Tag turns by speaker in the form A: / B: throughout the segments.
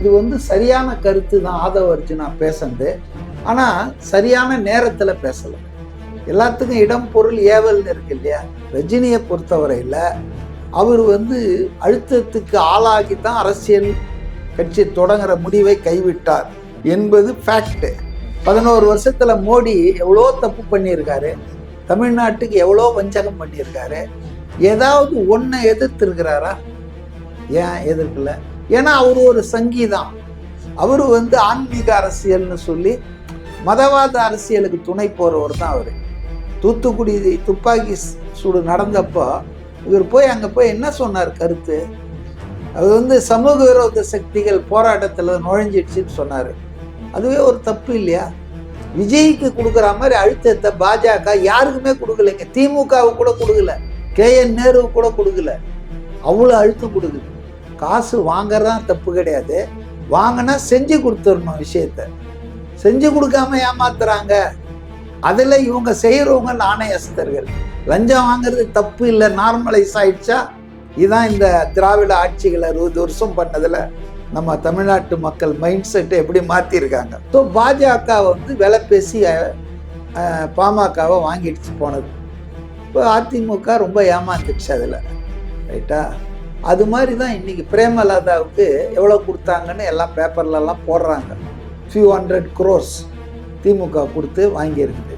A: இது சரியான கருத்து தான் ஆதவ அர்ஜுனா பேசுனது. ஆனா சரியான நேரத்துல பேசல. எல்லாத்துக்கும் இடம் பொருள் ஏவல்னு இருக்கு இல்லையா? ரஜினியை பொறுத்தவரையில அவர் அழுத்தத்துக்கு ஆளாகி தான் அரசியல் கட்சி தொடங்குற முடிவை கைவிட்டார் என்பது ஃபேக்ட். 11 வருஷத்துல மோடி எவ்வளோ தப்பு பண்ணியிருக்காரு, தமிழ்நாட்டுக்கு எவ்வளோ வஞ்சகம் பண்ணியிருக்காரு. ஏதாவது ஒன்றை எதிர்த்து இருக்கிறாரா? ஏன் எதிர்க்கல? ஏன்னா அவரு ஒரு சங்கீதம். அவரு ஆன்மீக அரசியல்னு சொல்லி மதவாத அரசியலுக்கு துணை போறவர் தான் அவரு. தூத்துக்குடி துப்பாக்கி சூடு நடந்தப்போ இவர் போய் அங்க போய் என்ன சொன்னார் கருத்து? அது சமூக விரோத சக்திகள் போராட்டத்துல நுழைஞ்சிடுச்சுன்னு சொன்னாரு. அதுவே ஒரு தப்பு இல்லையா? விஜய்க்கு கொடுக்குற மாதிரி அழுத்தத்தை பாஜக யாருக்குமே கொடுக்கலைங்க. திமுகவுக்கு கூட கொடுக்கல, KN நேருவுக்கு கூட கொடுக்கல. அவ்வளோ அழுத்தம் கொடுக்குது. காசு வாங்கறதான் தப்பு கிடையாது, வாங்கினா செஞ்சு கொடுத்துடணும். விஷயத்த செஞ்சு கொடுக்காம ஏமாத்துறாங்க. அதுல இவங்க செய்யறவங்க நாணயஸ்தர்கள். லஞ்சம் வாங்குறது தப்பு இல்லை, நார்மலைஸ் ஆயிடுச்சா? இதுதான் இந்த திராவிட ஆட்சிகள் 60 வருஷம் பண்ணதுல நம்ம தமிழ்நாட்டு மக்கள் மைண்ட் செட்டை எப்படி மாத்திருக்காங்க. ஸோ பாஜக விலை பேசி பாமகவை வாங்கிடுச்சு போனது. இப்போ அதிமுக ரொம்ப ஏமாந்துடுச்சு அதுல, ரைட்டா? அது மாதிரி தான் இன்னைக்கு பிரேமலதாவுக்கு எவ்வளோ கொடுத்தாங்கன்னு எல்லாம் பேப்பர்லலாம் போடுறாங்க. few hundred crores திமுக கொடுத்து வாங்கியிருக்குது.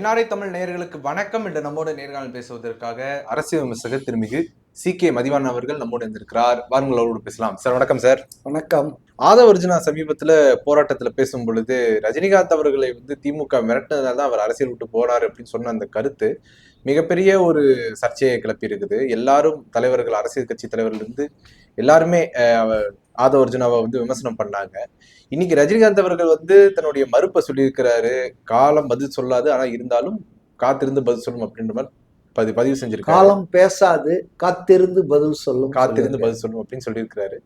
B: NRI தமிழ் நேயர்களுக்கு வணக்கம். என்று நம்மோட நேர்காணல் பேசுவதற்காக அரசியல் விமர்சகர் திருமிகு CK மதிவாணன் அவர்கள் நம்மோடு இருந்திருக்கிறார். வாருங்கள், அவரோடு பேசலாம். சார் வணக்கம். சார்
A: வணக்கம்.
B: ஆதவ அர்ஜுனா சமீபத்துல போராட்டத்துல பேசும் பொழுது ரஜினிகாந்த் அவர்களை திமுக மிரட்டினதால தான் அவர் அரசியல் விட்டு போறாரு அப்படின்னு சொன்ன அந்த கருத்து மிகப்பெரிய ஒரு சர்ச்சையை கிளப்பி இருக்குது. எல்லாரும் தலைவர்கள், அரசியல் கட்சி தலைவர்கள் இருந்து எல்லாருமே ஆதவ அர்ஜுனாவை விமர்சனம் பண்ணாங்க. இன்னைக்கு ரஜினிகாந்த் அவர்கள் தன்னுடைய மறுப்பை சொல்லியிருக்கிறாரு. காலம் பதில் சொல்லாது, ஆனா இருந்தாலும் காத்திருந்து பதில் சொல்லும் அப்படின்ற மாதிரி பதிவு செஞ்சிருக்காரு.
A: காலம் பேசாது, காத்திருந்து பதில் சொல்லும்,
B: காத்திருந்து பதில் சொல்லும் அப்படின்னு சொல்லியிருக்கிறாரு.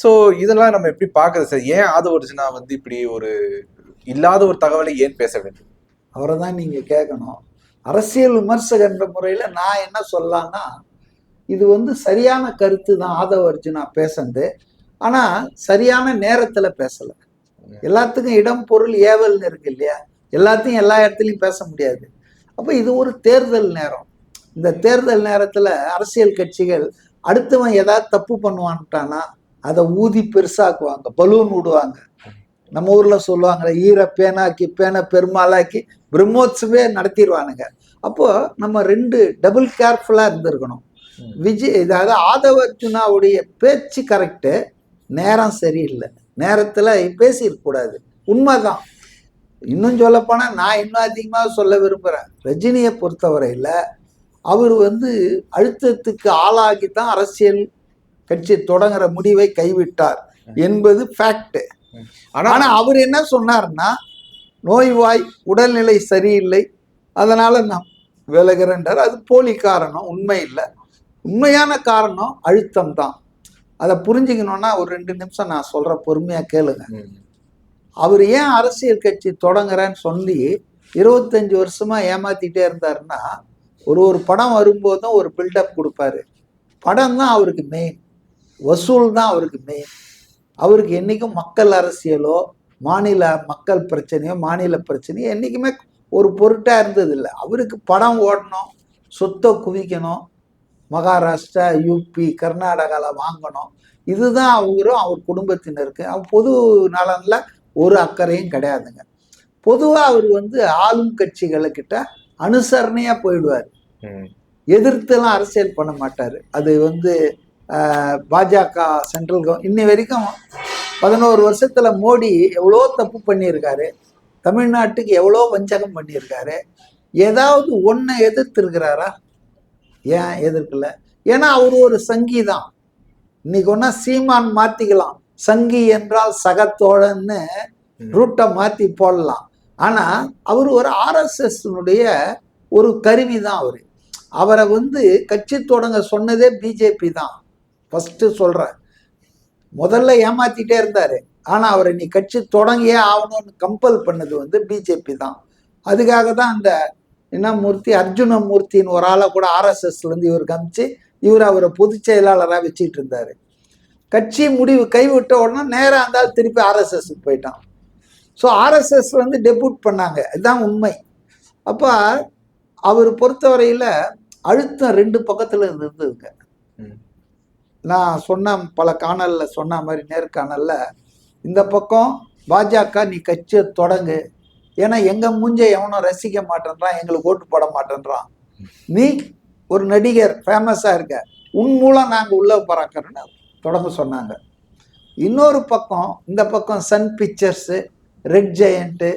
B: சோ இதெல்லாம் நம்ம எப்படி பாக்குறது சார்? ஏன் ஆதவ அர்ஜுனா இப்படி ஒரு இல்லாத ஒரு தகவலை ஏன் பேச வேண்டும்?
A: அவரை தான் நீங்க கேட்கணும். அரசியல் விமர்சகன்ற முறையில நான் என்ன சொல்லலாம்னா, இது சரியான கருத்து தான் ஆதவ அர்ஜுனா பேசுனது. ஆனா சரியான நேரத்துல பேசல. எல்லாத்துக்கும் இடம் பொருள் ஏவல்னு இருக்கு இல்லையா? எல்லாத்தையும் எல்லா இடத்துலையும் பேச முடியாது. அப்ப இது ஒரு தேர்தல் நேரம். இந்த தேர்தல் நேரத்துல அரசியல் கட்சிகள் அடுத்தவன் ஏதாவது தப்பு பண்ணுவான்ட்டானா அதை ஊதி பெருசாக்குவாங்க, பலூன் விடுவாங்க. நம்ம ஊர்ல சொல்லுவாங்க, ஈர பேனாக்கி பேனை பெருமாளாக்கி பிரம்மோத்சவே நடத்திடுவானுங்க. அப்போ நம்ம டபுள் கேர்ஃபுல்லா இருந்திருக்கணும். அதாவது ஆதவ அர்ஜுனாவுடைய பேச்சு கரெக்டு, நேரம் சரியில்லை. நேரத்துல பேசியிருக்க கூடாது. உண்மைதான். இன்னும் சொல்லப்போனா நான் இன்னும் அதிகமாக சொல்ல விரும்புறேன். ரஜினியை பொறுத்தவரையில அவர் அழுத்தத்துக்கு ஆளாகி தான் அரசியல் கட்சி தொடங்குற முடிவை கைவிட்டார் என்பது ஃபேக்ட். ஆனா அவர் என்ன சொன்னார்னா, நோய்வாய், உடல்நிலை சரியில்லை, அதனால நான் விலகிறேன்றார். அது போலி காரணம், உண்மை இல்லை. உண்மையான காரணம் அழுத்தம் தான். அதை புரிஞ்சுக்கணும்னா ஒரு 2 நிமிஷம் நான் சொல்ற, பொறுமையா கேளுங்க. அவர் ஏன் அரசியல் கட்சி தொடங்குறேன்னு சொல்லி 25 வருஷமா ஏமாத்திட்டே இருந்தாருன்னா, ஒரு படம் வரும்போதும் ஒரு பில்டப் கொடுப்பாரு. படம் தான் அவருக்கு மெயின், வசூல் தான் அவருக்கு மெயின். அவருக்கு என்னைக்கும் மக்கள் அரசியலோ மாநில மக்கள் பிரச்சனையோ மாநில பிரச்சனையோ என்னைக்குமே ஒரு பொருட்டா இருந்தது இல்லை. அவருக்கு படம் ஓடணும், சொத்தை குவிக்கணும், மகாராஷ்டிரா, UP, கர்நாடகாவில் வாங்கணும். இதுதான் அவரும் அவர் குடும்பத்தினருக்கு. பொது நலன்ல ஒரு அக்கறையும் கிடையாதுங்க. பொதுவா அவர் ஆளும் கட்சிகளுக்கிட்ட அனுசரணையா போயிடுவார். எதிர்த்துலாம் அரசியல் பண்ண மாட்டாரு. அது பாஜக சென்ட்ரல் இன்னி வரைக்கும் 11 வருஷத்துல மோடி எவ்வளோ தப்பு பண்ணியிருக்காரு, தமிழ்நாட்டுக்கு எவ்வளோ வஞ்சகம் பண்ணியிருக்காரு. ஏதாவது ஒன்றை எதிர்த்து இருக்கிறாரா? ஏன் எதிர்க்கல? ஏன்னா அவரு ஒரு சங்கீதம். இன்னைக்கு ஒன்னா சீமான் மாத்திக்கலாம், சங்கி என்றால் சகத்தோழன்னு ரூட்டை மாத்தி போடலாம். ஆனா அவர் ஒரு RSS ஒரு கருவி தான். அவரை கட்சி தொடங்க சொன்னதே BJP தான். ஃபர்ஸ்ட் சொல்றேன், முதல்ல ஏமாத்திட்டே இருந்தாரு. ஆனா அவரை நீ கட்சி தொடங்கியே ஆகணும்னு கம்பல் பண்ணது BJP தான். அதுக்காக தான் அந்த என்ன மூர்த்தி, அர்ஜுனமூர்த்தின்னு ஒரு ஆளை கூட ஆர்எஸ்எஸ்ல இருந்து இவருக்கு அமிச்சு இவர் அவரை பொதுச் செயலாளராக வச்சுட்டு இருந்தாரு. கட்சி முடிவு கைவிட்ட உடனே நேரம் இருந்தாலும் திருப்பி ஆர்எஸ்எஸ்க்கு போயிட்டான். ஸோ ஆர்எஸ்எஸ் வந்து டெபுட் பண்ணாங்க, இதுதான் உண்மை. அப்ப அவர் பொறுத்தவரையில அழுத்தம் 2 பக்கத்துல இருந்ததுங்க. நான் சொன்ன பல காணல்ல சொன்ன மாதிரி நேர்காணல்ல, இந்த பக்கம் பாஜக நீ கட்சியை தொடங்கு, ஏன்னா எங்க மூஞ்ச எவனும் ரசிக்க மாட்டேன்றான், எங்களுக்கு ஓட்டு போட மாட்டேன்றான், நீ ஒரு நடிகர் ஃபேமஸா இருக்க, உன் மூலம் நாங்க உள்ள பறக்கிறோன்னு தொடங்க சொன்னாங்க. இன்னொரு பக்கம் இந்த பக்கம் Sun Pictures, Red Giant,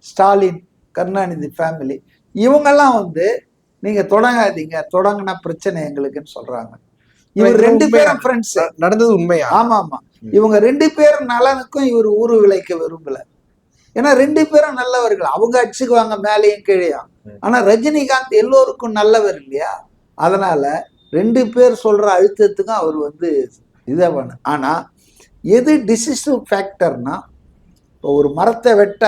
A: Stalin, Karunanidhi family இவங்கெல்லாம் வந்து நீங்க தொடங்காதீங்க, தொடங்கினா பிரச்சனை எங்களுக்குன்னு சொல்றாங்க. இவர் 2 பேரும் ஃப்ரெண்ட்ஸ்.
B: நடந்தது உண்மையா?
A: ஆமா ஆமா. இவங்க 2 பேரும் நலனுக்கும் இவர் ஊரு விளைக்க விரும்பல. ஏன்னா 2 பேரும் நல்லவர்கள், அவங்க அடிச்சுக்குவாங்க மேலேயும் கீழேயும். ஆனா ரஜினிகாந்த் எல்லோருக்கும் நல்லவர் இல்லையா, அதனால 2 பேர் சொல்ற அழுத்தத்துக்கும் அவர் வந்து இதை பண்ண. ஆனா எது டிசிசிவ் ஃபேக்டர்னா, இப்போ ஒரு மரத்தை வெட்ட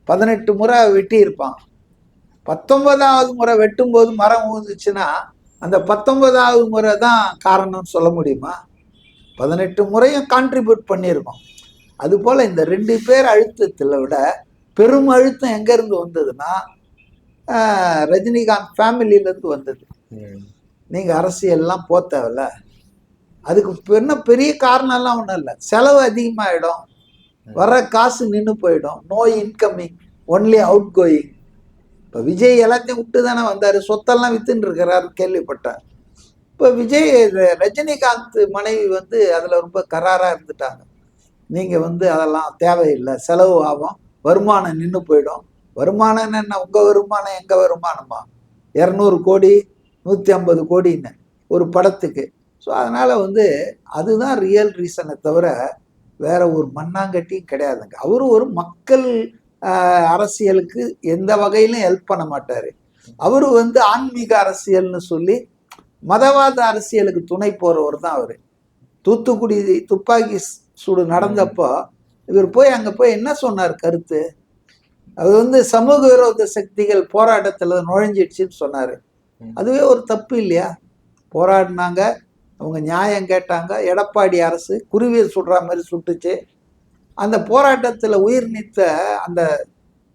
A: 18 முறை வெட்டி இருப்பான், 19வது முறை வெட்டும்போது மரம் ஊந்துச்சுன்னா அந்த 19வது முறை தான் காரணம்னு சொல்ல முடியுமா? 18 முறையும் கான்ட்ரிபியூட் பண்ணியிருக்கோம். அதுபோல இந்த 2 பேர் அழுத்தத்தில் விட பெரும் அழுத்தம் எங்க இருந்து வந்ததுன்னா ரஜினிகாந்த் ஃபேமிலியிலேருந்து வந்தது. நீங்க அரசியல்லாம் போ தேவையில்ல, அதுக்கு என்ன பெரிய காரணம்லாம் ஒன்றும் இல்லை, செலவு அதிகமாகிடும், வர காசு நின்று போயிடும், no incoming only outgoing. இப்போ விஜய் எல்லாத்தையும் விட்டு தானே வந்தார், சொத்தெல்லாம் வித்துன்னு இருக்கிறாரு கேள்விப்பட்டார். இப்போ விஜய் ரஜினிகாந்த் மனைவி வந்து அதில் ரொம்ப கராராக இருந்துட்டாங்க, நீங்கள் வந்து அதெல்லாம் தேவையில்லை, செலவு ஆகும், வருமானம் நின்று போயிடும். வருமானம் என்ன, உங்கள் வருமானம் எங்கள் வருமானமா? 200 கோடி 150 கோடின்னு ஒரு படத்துக்கு. ஸோ அதனால் வந்து அதுதான் ரியல் ரீசனை தவிர வேற ஒரு மண்ணாங்கட்டியும் கிடையாதுங்க. அவரு ஒரு மக்கள் அரசியலுக்கு எந்த வகையிலும் ஹெல்ப் பண்ண மாட்டாரு. அவரு வந்து ஆன்மீக அரசியல்னு சொல்லி மதவாத அரசியலுக்கு துணை போறவர் தான் அவரு. தூத்துக்குடி துப்பாக்கி சூடு நடந்தப்போ இவர் போய் அங்க போய் என்ன சொன்னார் கருத்து? அது வந்து சமூக விரோத சக்திகள் போராட்டத்துல நுழைஞ்சிடுச்சுன்னு சொன்னாரு. அதுவே ஒரு தப்பு இல்லையா? போராடினாங்க, அவங்க நியாயம் கேட்டாங்க, எடப்பாடி அரசு குருவியை சுடுற மாதிரி சுட்டுச்சு. அந்த போராட்டத்தில் உயிர் நீத்த அந்த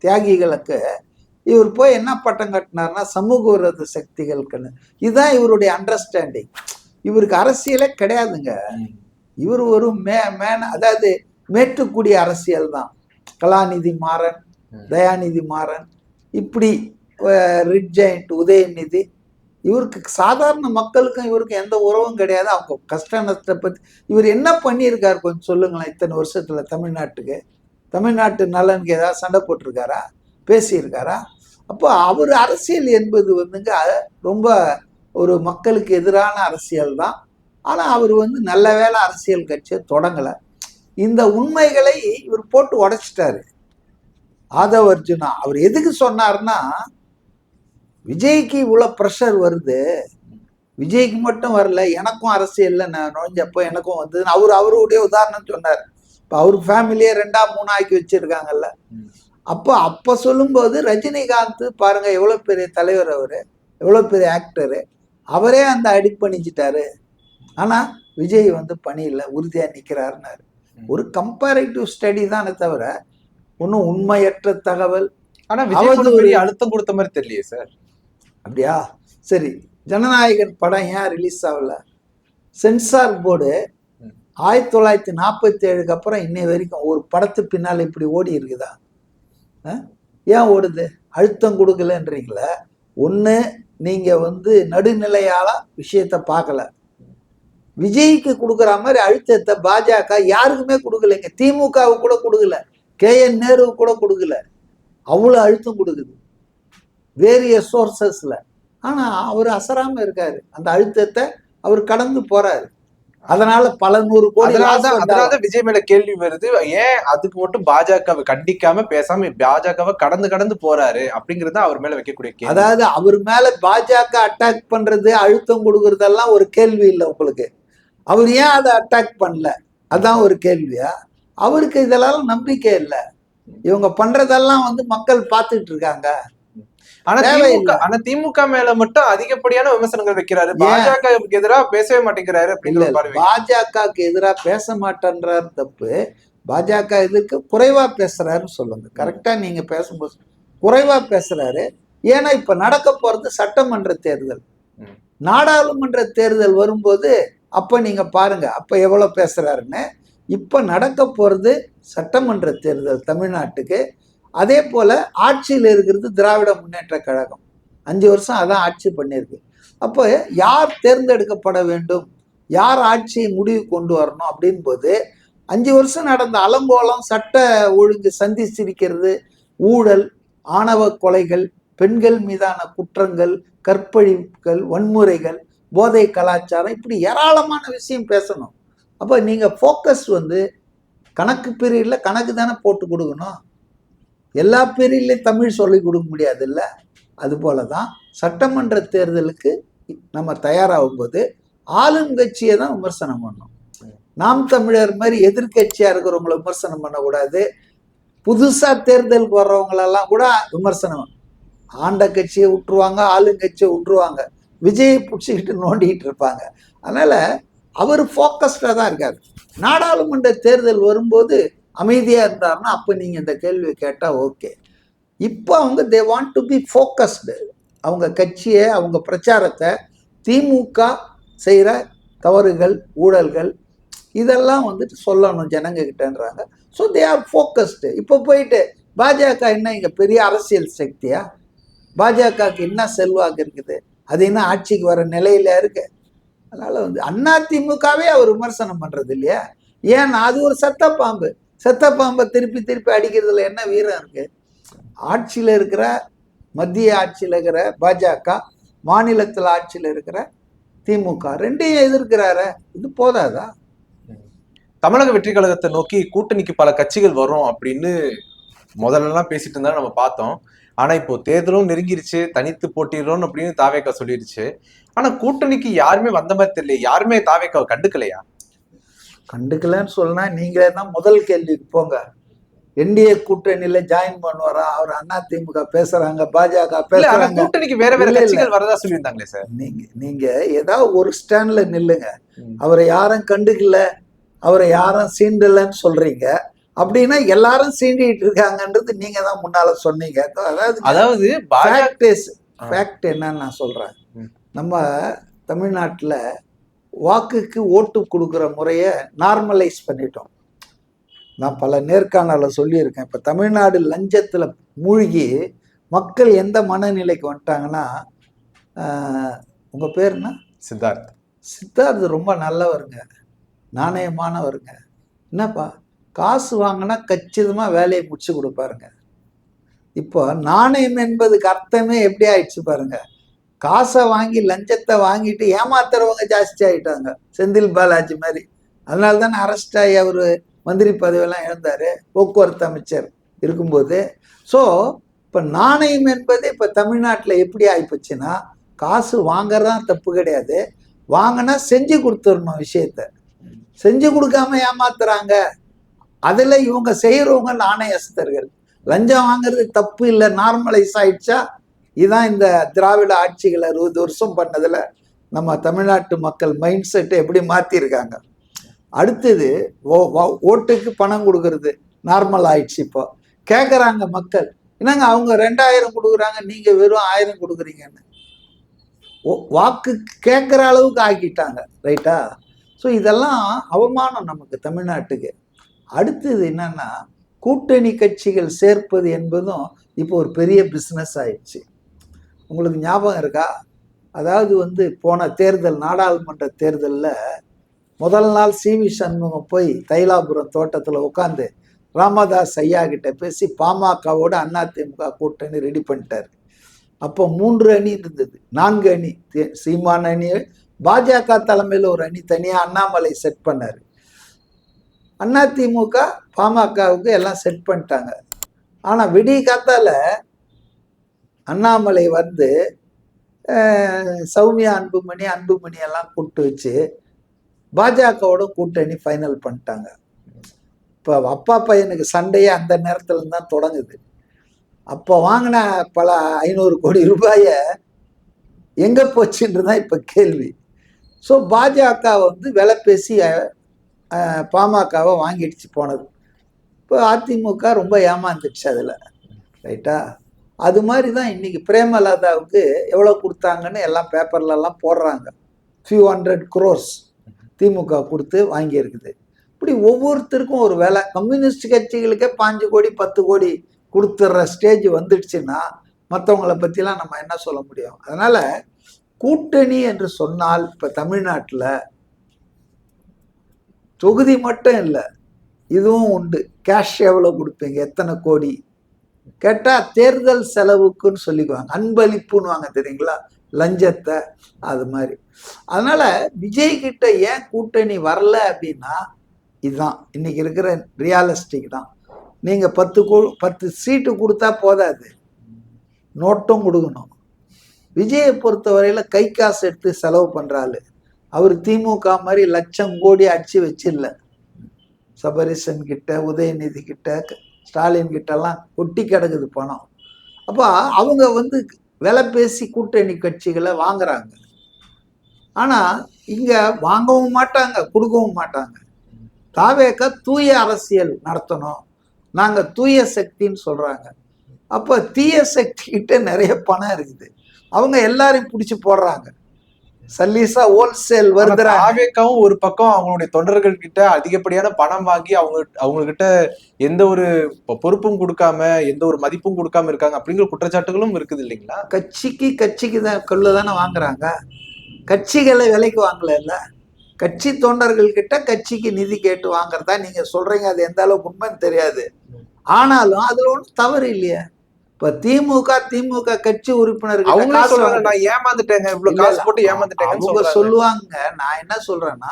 A: தியாகிகளுக்கு இவர் போய் என்ன பட்டம் கட்டினார்னா சமூக விரோத சக்திகளுக்குன்னு. இதுதான் இவருடைய அண்டர்ஸ்டாண்டிங். இவருக்கு அரசியலே கிடையாதுங்க. இவர் ஒரு அதாவது மேட்டுக்குடி அரசியல் தான். கலாநிதி மாறன், தயாநிதி மாறன், இப்படி ரெட் ஜெயண்ட், உதயநிதி, இவருக்கு சாதாரண மக்களுக்கும் இவருக்கு எந்த உறவும் கிடையாது. அவங்க கஷ்ட நஷ்டத்தை பற்றி இவர் என்ன பண்ணியிருக்காரு கொஞ்சம் சொல்லுங்களேன். இத்தனை வருஷத்துல தமிழ்நாட்டுக்கு, தமிழ்நாட்டு நலனுக்கு ஏதாவது சண்டை போட்டிருக்காரா, பேசியிருக்காரா? அப்போ அவர் அரசியல் என்பது வந்துங்க ரொம்ப ஒரு மக்களுக்கு எதிரான அரசியல் தான். ஆனால் அவர் வந்து நல்ல வேளை அரசியல் கட்சியை தொடங்கலை. இந்த உண்மைகளை இவர் போட்டு உடைச்சிட்டாரு. ஆதவ் அர்ஜுனா அவர் எதுக்கு சொன்னார்னா, விஜய்க்கு இவ்வளோ ப்ரெஷர் வருது, விஜய்க்கு மட்டும் வரல, எனக்கும் அரசியல்ல நான் நுழைஞ்சப்போ எனக்கும் வந்தது. அவருடைய உதாரணம் சொன்னார். இப்போ அவர் ஃபேமிலியே 2ஆ 3ஆ ஆக்கி வச்சிருக்காங்கல்ல. அப்போ சொல்லும்போது ரஜினிகாந்த் பாருங்க எவ்வளோ பெரிய தலைவர், அவர் எவ்வளோ பெரிய ஆக்டரு, அவரே அந்த அடிப்பணிச்சிட்டாரு. ஆனால் விஜய் வந்து பணியில் உறுதியாக நிற்கிறாருன்னாரு. ஒரு கம்பேரிட்டிவ் ஸ்டடி தானே தவிர ஒன்றும் உண்மையற்ற தகவல்.
B: ஆனால் விஜய் பெரிய அழுத்தம் கொடுத்த மாதிரி தெரியலையே சார்.
A: அப்படியா? சரி, ஜனநாயகன் படம் ஏன் ரிலீஸ் ஆகல? சென்சார் போர்டு 1947க்கு அப்புறம் இன்னை வரைக்கும் ஒரு படத்து பின்னால் இப்படி ஓடி இருக்குதா? ஏன் ஓடுது? அழுத்தம் கொடுக்கலன்றீங்களா? ஒன்று நீங்கள் வந்து நடுநிலையால விஷயத்த பார்க்கல. விஜய்க்கு கொடுக்குற மாதிரி அழுத்தத்தை பாஜக யாருக்குமே கொடுக்கலைங்க. திமுகவுக்கு கூட கொடுக்கல, KN நேரு கூட கொடுக்கல. அவ்வளோ அழுத்தம் கொடுக்குது வேரியஸ் சோர்சஸ்ல. ஆனா அவர் அசராம இருக்காரு, அந்த அழுத்தத்தை அவர் கடந்து போறாரு. அதனால பல 100 கோடி.
B: அதனால விஜய் மேல கேள்வி வருது, ஏன் அதுக்கு மட்டும் பாஜகவை கண்டிக்காம பேசாம பாஜகவை கடந்து போறாரு அப்படிங்கறது அவர் மேல வைக்கக்கூடிய கேள்வி.
A: அதாவது அவர் மேல பாஜக அட்டாக் பண்றது, அழுத்தம் கொடுக்கறதெல்லாம் ஒரு கேள்வி இல்லை உங்களுக்கு. அவர் ஏன் அதை அட்டாக் பண்ணல அதான் ஒரு கேள்வியா? அவருக்கு இதெல்லாம் நம்பிக்கை இல்லை. இவங்க பண்றதெல்லாம் வந்து மக்கள் பார்த்துட்டு இருக்காங்க.
B: ஆனா
A: தேவையில்லை.
B: திமுக மேல மட்டும் அதிகப்படியான விமர்சனங்கள் வைக்கிறாரு. பாஜகவுக்கு எதிராக பேசவே மாட்டேங்கிறாரு
A: இல்ல
B: அப்படின்னு பார்வை.
A: பாஜகவுக்கு எதிராக பேச மாட்டேன்றார் தப்பு. பாஜக இதுக்கு குறைவா பேசுறாருன்னு சொல்லுங்க. கரெக்டா நீங்க பேசும்போது குறைவா பேசுறாரு. ஏன்னா இப்ப நடக்க போறது சட்டமன்ற தேர்தல். நாடாளுமன்ற தேர்தல் வரும்போது அப்ப நீங்க பாருங்க அப்ப எவ்வளவு பேசுறாருன்னு. இப்ப நடக்க போறது சட்டமன்ற தேர்தல் தமிழ்நாட்டுக்கு. அதே போல ஆட்சியில் இருக்கிறது திராவிட முன்னேற்ற கழகம். 5 வருஷம் அதான் ஆட்சி பண்ணியிருக்கு. அப்போ யார் தேர்ந்தெடுக்கப்பட வேண்டும், யார் ஆட்சியை முடிவு கொண்டு வரணும் அப்படின் போது 5 வருஷம் நடந்த அலங்கோலம், சட்ட ஒழுங்கு சந்திச்சிருக்கிறது, ஊழல், ஆணவ கொலைகள், பெண்கள் மீதான குற்றங்கள், கற்பழிப்புகள், வன்முறைகள், போதை கலாச்சாரம், இப்படி ஏராளமான விஷயம் பேசணும். அப்போ நீங்க ஃபோக்கஸ் வந்து கணக்கு பீரியட்ல கணக்கு தானே போட்டு கொடுக்கணும். எல்லா பீரியட்லையும் தமிழ் சொல்லி கொடுக்க முடியாது இல்லை. அது போல தான் சட்டமன்ற தேர்தலுக்கு நம்ம தயாராகும் போது ஆளுங்கட்சியை தான் விமர்சனம் பண்ணணும். நாம் தமிழர் மாதிரி எதிர்கட்சியா இருக்கிறவங்களை விமர்சனம் பண்ணக்கூடாது. புதுசா தேர்தலுக்கு வர்றவங்களெல்லாம் கூட விமர்சனம். ஆண்ட கட்சியை விட்டுருவாங்க, ஆளுங்கட்சியை விட்டுருவாங்க, விஜயை பிடிச்சிக்கிட்டு நோண்டிக்கிட்டு இருப்பாங்க. அதனால அவர் ஃபோக்கஸ்டாக தான் இருக்காரு. நாடாளுமன்ற தேர்தல் வரும்போது அமைதியா இருந்தாருன்னா அப்ப நீங்க இந்த கேள்வி கேட்டா ஓகே. இப்போ அவங்க they want to be focused. அவங்க கட்சியை, அவங்க பிரச்சாரத்தை, திமுக செய்கிற தவறுகள், ஊழல்கள் இதெல்லாம் வந்துட்டு சொல்லணும் ஜனங்க கிட்டன்றாங்க. So they are focused. இப்போ போயிட்டு பாஜக என்ன இங்கே பெரிய அரசியல் சக்தியா? பாஜகவுக்கு என்ன செல்வாக்கு இருக்குது? அது என்ன ஆட்சிக்கு வர நிலையில இருக்கு? அதனால வந்து அதிமுகவே அவர் விமர்சனம் பண்றது இல்லையா? ஏன்னா அது ஒரு செத்த பாம்பு. செத்த பாம்பை திருப்பி திருப்பி அடிக்கிறதுல என்ன வீரம் இருக்கு? ஆட்சியில் இருக்கிற, மத்திய ஆட்சியில் இருக்கிற பாஜக, மாநிலத்தில் ஆட்சியில் இருக்கிற திமுக, ரெண்டையும் எதிர்க்கிறாரு. இது போதாதா?
B: தமிழக வெற்றி கழகத்தை நோக்கி கூட்டணிக்கு பல கட்சிகள் வரும் அப்படின்னு முதல்லலாம் பேசிட்டு இருந்தா நம்ம பார்த்தோம். ஆனா இப்போ தேர்தலும் நெருங்கிருச்சு, தனித்து போட்டிடுறோம் அப்படின்னு தாவேக்கா சொல்லிருச்சு. ஆனா கூட்டணிக்கு யாருமே வந்த மாதிரி தெரியல. யாருமே தாவேக்காவை கண்டுக்கலையா?
A: கண்டுக்கலன்னு சொன்னா நீங்களே தான் முதல் கேள்விக்கு போங்க. என்டிஏ கூட்டணியில ஜாயின் பண்ணுவாரா? அவர் அதிமுக பேசுறாங்க, பாஜக பேசுறாங்க.
B: கூட்டணிக்கு வேற வேற கட்சிகள் வரதா சொல்லியிருந்தாங்களே சார்.
A: நீங்க ஏதாவது ஒரு ஸ்டாண்ட்ல நில்லுங்க. அவரை யாரும் கண்டுக்கல, அவரை யாரும் சீண்டலன்னு சொல்றீங்க. அப்படின்னா எல்லாரும் சீண்டிட்டு இருக்காங்கன்றது நீங்க தான் முன்னால சொன்னீங்க. அதாவது ஃபேக்ட் என்னன்னு நான் சொல்றேன். நம்ம தமிழ்நாட்டில் வாக்குக்கு ஓட்டு கொடுக்குற முறையை நார்மலைஸ் பண்ணிட்டோம். நான் பல நேர்காணலில் சொல்லியிருக்கேன். இப்போ தமிழ்நாடு லஞ்சத்தில் மூழ்கி மக்கள் எந்த மனநிலைக்கு வந்துட்டாங்கன்னா, உங்கள் பேர் என்ன?
B: சித்தார்த்.
A: சித்தார்த் ரொம்ப நல்லவருங்க, நாணயமானவருங்க. என்னப்பா காசு வாங்கினா கச்சிதமாக வேலையை முடிச்சு கொடுப்பாருங்க. இப்போ நாணயம் என்பதுக்கு அர்த்தமே எப்படி ஆயிடுச்சு பாருங்க. காசை வாங்கி லஞ்சத்தை வாங்கிட்டு ஏமாத்துறவங்க ஜாஸ்தி ஆகிட்டாங்க, செந்தில் பாலாஜி மாதிரி. அதனால தானே அரெஸ்ட் ஆகி அவர் மந்திரி பதவியெல்லாம் இழந்தார் போக்குவரத்து அமைச்சர் இருக்கும்போது. ஸோ இப்போ நாணயம் என்பது இப்போ தமிழ்நாட்டில் எப்படி ஆகிப்போச்சுன்னா, காசு வாங்கறதான் தப்பு கிடையாது, வாங்கினா செஞ்சு கொடுத்துடணும். விஷயத்த செஞ்சு கொடுக்காம ஏமாத்துறாங்க. அதில் இவங்க செய்கிறவங்க நாணயஸ்தர்கள். லஞ்சம் வாங்குறது தப்பு இல்லை, நார்மலைஸ் ஆயிடுச்சா? இதுதான் இந்த திராவிட ஆட்சிகள் 60 வருஷம் பண்ணதுல நம்ம தமிழ்நாட்டு மக்கள் மைண்ட் செட்டை எப்படி மாற்றிருக்காங்க. அடுத்தது ஓட்டுக்கு பணம் கொடுக்கறது நார்மல் ஆயிடுச்சு. இப்போ கேட்குறாங்க மக்கள், என்னங்க அவங்க 2000 கொடுக்குறாங்க, நீங்கள் வெறும் 1000 கொடுக்குறீங்கன்னு. வாக்கு கேட்குற அளவுக்கு ஆக்கிட்டாங்க. ரைட்டா? ஸோ இதெல்லாம் அவமானம் நமக்கு தமிழ்நாட்டுக்கு. அடுத்தது என்னன்னா, கூட்டணி கட்சிகள் சேர்ப்பது என்பதும் இப்போ ஒரு பெரிய பிஸ்னஸ் ஆயிடுச்சு. உங்களுக்கு ஞாபகம் இருக்கா? அதாவது வந்து போன தேர்தல், நாடாளுமன்ற தேர்தலில் முதல் நாள் சிவி சண்முகம் போய் தைலாபுரம் தோட்டத்தில் உட்காந்து ராமதாஸ் ஐயா கிட்ட பேசி பாமகவோட அதிமுக கூட்டணி ரெடி பண்ணிட்டார். அப்போ 3 அணி இருந்தது, 4 அணி. சீமான் அணி, பாஜக தலைமையில் ஒரு அணி தனியாக அண்ணாமலை செட் பண்ணார். அதிமுக பாமகவுக்கு எல்லாம் செட் பண்ணிட்டாங்க. ஆனால் விடிய காத்தால அண்ணாமலை வந்து சௌமியா அன்புமணி எல்லாம் கூப்பிட்டு வச்சு பாஜகவோட கூட்டணி ஃபைனல் பண்ணிட்டாங்க. இப்போ அப்பா பையனுக்கு சண்டையே அந்த நேரத்துல தான் தொடங்குது. அப்போ வாங்கின பல 500 கோடி ரூபாய எங்க போச்சுன்றதுதான் இப்ப கேள்வி. ஸோ பாஜக வந்து விலை பேசி பாமகவை வாங்கிடுச்சு போனது. இப்போ அதிமுக ரொம்ப ஏமாந்துடுச்சு அதில், ரைட்டா? அது மாதிரி தான் இன்னைக்கு பிரேமலதாவுக்கு எவ்வளோ கொடுத்தாங்கன்னு எல்லாம் பேப்பர்லலாம் போடுறாங்க. ஃபியூ 100 crores திமுக கொடுத்து வாங்கியிருக்குது. இப்படி ஒவ்வொருத்தருக்கும் ஒரு வேலை. கம்யூனிஸ்ட் கட்சிகளுக்கே 5 கோடி 10 கோடி கொடுத்துட்ற ஸ்டேஜ் வந்துடுச்சுன்னா மற்றவங்களை பற்றிலாம் நம்ம என்ன சொல்ல முடியும்? அதனால கூட்டணி என்று சொன்னால் இப்போ தமிழ்நாட்டில் தொகுதி மட்டும் இல்லை, இதுவும் உண்டு. கேஷ் எவ்வளோ கொடுப்பீங்க, எத்தனை கோடி கேட்டால் தேர்தல் செலவுக்குன்னு சொல்லிக்குவாங்க. அன்பளிப்புன்னு வாங்க தெரியுங்களா, லஞ்சத்தை, அது மாதிரி. அதனால விஜய் கிட்ட ஏன் கூட்டணி வரல அப்படின்னா இதுதான் இன்னைக்கு இருக்கிற ரியாலிஸ்டிக் தான். நீங்க 10 சீட்டு கொடுத்தா போதாது, நோட்டும் கொடுக்கணும். விஜயை பொறுத்தவரையில கை காசு எடுத்து செலவு பண்றாரு. அவர் திமுக மாதிரி லட்சம் கோடி அடிச்சு வச்சிடல. சபரிசன் கிட்ட, உதயநிதி கிட்ட, ஸ்டாலின் கிட்ட எல்லாம் கொட்டி கிடக்குது பணம். அப்போ அவங்க வந்து விலை பேசி கூட்டணி கட்சிகளை வாங்குறாங்க. ஆனா இங்க வாங்கவும் மாட்டாங்க, கொடுக்கவும் மாட்டாங்க. தாவேக தூய அரசியல் நடத்தணும், நாங்க தூய சக்தின்னு சொல்றாங்க. அப்ப தீய சக்தி கிட்ட நிறைய பணம் இருக்குது, அவங்க எல்லாரையும் பிடிச்சி போடுறாங்க. சல்லீசா ஹோல்சேல் வருதுறாங்க.
B: தாவேகாவும் ஒரு பக்கம் அவங்களுடைய தொண்டர்கள் கிட்ட அதிகப்படியான பணம் வாங்கி அவங்க கிட்ட எந்த ஒரு பொறுப்பும் கொடுக்காம, எந்த ஒரு மதிப்பும் கொடுக்காம இருக்காங்க அப்படிங்கிற குற்றச்சாட்டுகளும் இருக்குது இல்லைங்களா?
A: கட்சிக்கு தான் கொள்ளுதானே வாங்குறாங்க. கட்சிகளை விலைக்கு வாங்கல இல்ல, கட்சி தொண்டர்கள் கிட்ட கட்சிக்கு நிதி கேட்டு வாங்குறதா நீங்க சொல்றீங்க. அது எந்த அளவுக்கு உண்மைன்னு தெரியாது. ஆனாலும் அதுல ஒன்றும் தவறு இல்லையே. இப்ப திமுக கட்சி உறுப்பினர்கள்
B: நான் ஏமாந்துட்டேங்க, இவ்வளவு காசு போட்டு ஏமாந்துட்டேங்க
A: அவங்க சொல்லுவாங்க. நான் என்ன சொல்றேன்னா,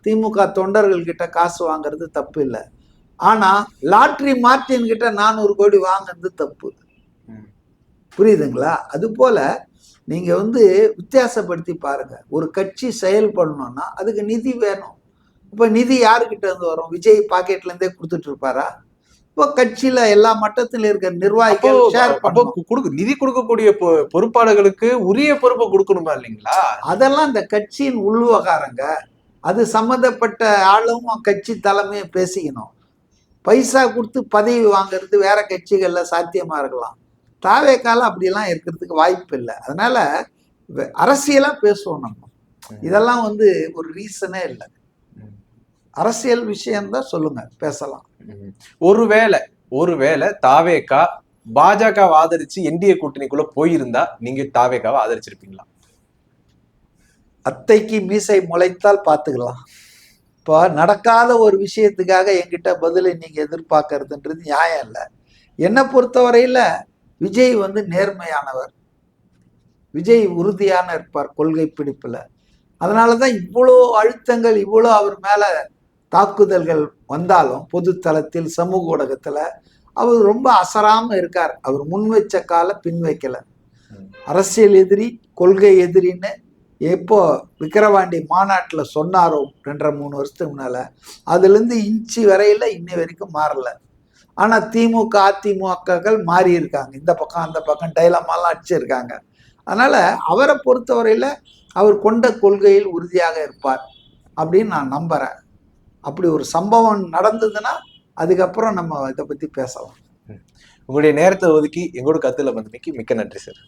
A: திமுக தொண்டர்கள் கிட்ட காசு வாங்குறது தப்பு இல்லை. ஆனா லாட்ரி மார்டின் கிட்ட 400 கோடி வாங்குறது தப்பு. புரியுதுங்களா? அது போல நீங்க வந்து வித்தியாசப்படுத்தி பாருங்க. ஒரு கட்சி செயல்படணும்னா அதுக்கு நிதி வேணும். இப்ப நிதி யாருக்கிட்ட இருந்து வரும்? விஜய் பாக்கெட்ல இருந்தே கொடுத்துட்டு இருப்பாரா? இப்போ கட்சியில எல்லா மட்டத்தில் இருக்கிற நிர்வாகிகள்
B: நிதி கொடுக்கக்கூடிய பொறுப்பாளர்களுக்கு உரிய பொறுப்பை கொடுக்கணுமா இல்லைங்களா?
A: அதெல்லாம் இந்த கட்சியின் உள்விவகாரங்க. அது சம்பந்தப்பட்ட ஆளும் கட்சி தலைமையை பேசிக்கணும். பைசா கொடுத்து பதவி வாங்குறது வேற கட்சிகள்ல சாத்தியமா இருக்கலாம். தாவேக்கால அப்படிலாம் இருக்கிறதுக்கு வாய்ப்பு இல்லை. அதனால அரசியலா பேசுவோம் நம்ம. இதெல்லாம் வந்து ஒரு ரீசனே இல்லை. அரசியல் விஷயம்தான் சொல்லுங்க, பேசலாம்.
B: ஒருவேளை தாவேகா பாஜக ஆதரிச்சு என்டிஏ கூட்டணிக்குள்ள போயிருந்தா நீங்க தாவேகாவை ஆதரிச்சிருப்பீங்களா?
A: அத்தைக்கு மீசை முளைத்தால் பார்த்துக்கலாம். இப்போ நடக்காத ஒரு விஷயத்துக்காக என்கிட்ட பதிலை நீங்க எதிர்பார்க்கறதுன்றது நியாயம் இல்லை. என்னை பொறுத்தவரையில விஜய் வந்து நேர்மையானவர். விஜய் உறுதியான இருப்பார் கொள்கை பிடிப்புல. அதனாலதான் இவ்வளோ அழுத்தங்கள், இவ்வளோ அவர் மேல தாக்குதல்கள் வந்தாலும் பொது தளத்தில் சமூக ஊடகத்துல அவர் ரொம்ப அசராம இருக்கார். அவர் முன் வச்ச கால பின் வைக்கல. அரசியல் எதிரி, கொள்கை எதிரின்னு எப்போ விக்கிரவாண்டி மாநாட்டில் சொன்னாரோ 2-3 வருஷத்துக்கு முன்னால, அதுல இருந்து இன்ச்சு வரையில இன்னை வரைக்கும் மாறல. ஆனா திமுக அதிமுககள் மாறி இருக்காங்க. இந்த பக்கம் அந்த பக்கம் டைலமாலாம் அடிச்சிருக்காங்க. அதனால அவரை பொறுத்தவரையில அவர் கொண்ட கொள்கையில் உறுதியாக இருப்பார் அப்படின்னு நான் நம்புறேன். அப்படி ஒரு சம்பவம் நடந்ததுன்னா அதுக்கப்புறம் நம்ம இதை பத்தி பேசலாம்.
B: உங்களுடைய நேரத்தை ஒதுக்கி எங்களோட கருத்துல வந்தமைக்கு மிக்க நன்றி சார்.